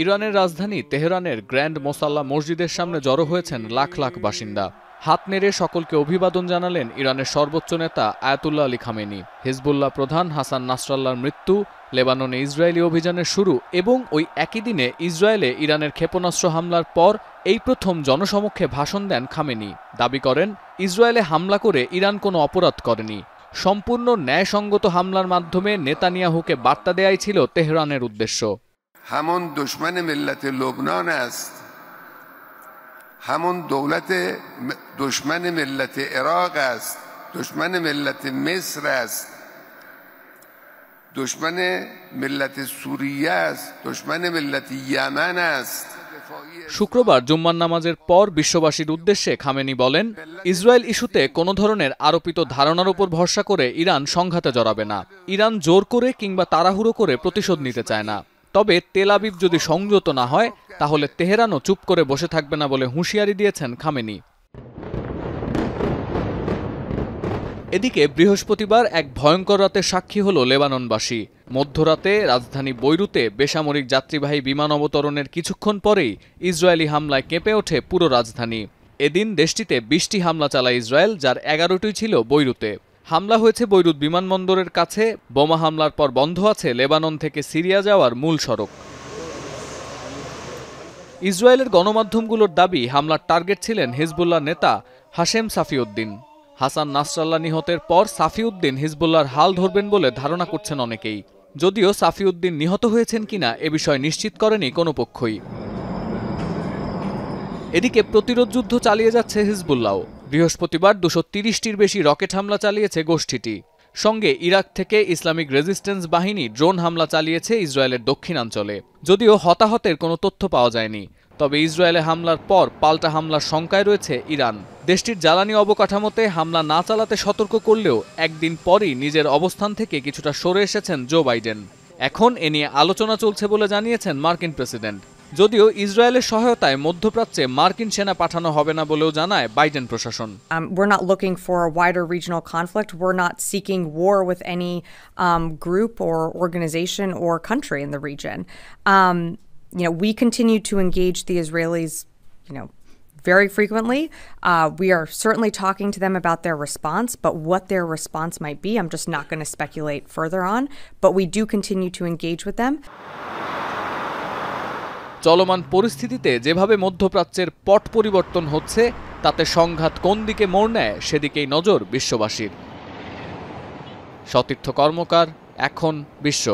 ইরানের রাজধানী তেহরানের গ্র্যান্ড মোসাল্লা মসজিদের সামনে জড়ো হয়েছেন লাখ লাখ বাসিন্দা। হাত নেড়ে সকলকে অভিবাদন জানালেন ইরানের সর্বোচ্চ নেতা আয়াতুল্লাহ আলী খামেনি। হিজবুল্লাহ প্রধান হাসান নাসরাল্লাহর মৃত্যু, লেবাননে ইসরায়েলি অভিযানের শুরু এবং ওই একই দিনে ইসরায়েলে ইরানের ক্ষেপণাস্ত্র হামলার পর এই প্রথম জনসমক্ষে ভাষণ দেন খামেনি। দাবি করেন, ইসরায়েলে হামলা করে ইরান কোনো অপরাধ করেনি। সম্পূর্ণ ন্যায়সঙ্গত হামলার মাধ্যমে নেতানিয়াহুকে বার্তা দেয়াই ছিল তেহরানের উদ্দেশ্য। همون دشمن ملت لبنان است، همون دولت دشمن ملت عراق است، دشمن ملت مصر است، دشمن ملت سوریه است، دشمن ملت یمن است। শুক্রবার জুম্মার নামাজের পর বিশ্ববাসীর উদ্দেশ্যে খামেনি বলেন, ইসরায়েল ইস্যুতে কোনো ধরনের আরোপিত ধারণার উপর ভরসা করে ইরান সংঘাতে জড়াবে না। ইরান জোর করে কিংবা তাড়াহুড়ো করে প্রতিশোধ নিতে চায় না। তবে তেল আবিব যদি সংযত না হয় তাহলে তেহরানও চুপ করে বসে থাকবে না বলে হুঁশিয়ারি দিয়েছেন খামেনি। এদিকে বৃহস্পতিবার এক ভয়ঙ্কর রাতের সাক্ষী হল লেবাননবাসী। মধ্যরাতে রাজধানী বৈরুতে বেসামরিক যাত্রীবাহী বিমান অবতরণের কিছুক্ষণ পরেই ইসরায়েলি হামলায় কেঁপে ওঠে পুরো রাজধানী। এদিন দেশটিতে ২০টি হামলা চালায় ইসরায়েল, যার ১১টি ছিল বৈরুতে। হামলা হয়েছে বৈরুত বিমানবন্দরের কাছে। বোমা হামলার পর বন্ধ আছে লেবানন থেকে সিরিয়া যাওয়ার মূল সড়ক। ইসরায়েলের গণমাধ্যমগুলোর দাবি, হামলার টার্গেট ছিলেন হিজবুল্লাহ নেতা হাশেম সাফিউদ্দিন। হাসান নাসরাল্লাহ নিহতের পর সাফিউদ্দিন হিজবুল্লাহর হাল ধরবেন বলে ধারণা করছেন অনেকেই। যদিও সাফিউদ্দিন নিহত হয়েছেন কিনা এ বিষয়ে নিশ্চিত করেনি কোনো পক্ষই। এদিকে প্রতিরোধ যুদ্ধ চালিয়ে যাচ্ছে হিজবুল্লাহ। বৃহস্পতিবার ২৩০টির বেশি রকেট হামলা চালিয়েছে গোষ্ঠীটি। সঙ্গে ইরাক থেকে ইসলামিক রেজিস্ট্যান্স বাহিনী ড্রোন হামলা চালিয়েছে ইসরায়েলের দক্ষিণাঞ্চলে। যদিও হতাহতের কোনো তথ্য পাওয়া যায়নি। তবে ইসরায়েলে হামলার পর পাল্টা হামলার শঙ্কায় রয়েছে ইরান। দেশটির জ্বালানি অবকাঠামোতে হামলা না চালাতে সতর্ক করলেও একদিন পরই নিজের অবস্থান থেকে কিছুটা সরে এসেছেন জো বাইডেন। এখন এ নিয়ে আলোচনা চলছে বলে জানিয়েছেন মার্কিন প্রেসিডেন্ট। যদিও ইসরায়েলের সহায়তায় মধ্যপ্রাচ্যে মার্কিন সেনা পাঠানো হবে না বলেও জানায় বাইডেন প্রশাসন। We're not looking for a wider regional conflict. We're not seeking war with any group or organization or country in the region. We continue to engage the Israelis, very frequently. We are certainly talking to them about their response, but what their response might be, I'm just not going to speculate further on. But we do continue to engage with them. চলমান পরিস্থিতিতে যেভাবে মধ্যপ্রাচ্যের পট পরিবর্তন হচ্ছে, তাতে সংঘাত কোন দিকে মোড় নেয় সেদিকেই নজর বিশ্ববাসীর। সতীর্থ কর্মকার, এখন বিশ্ব।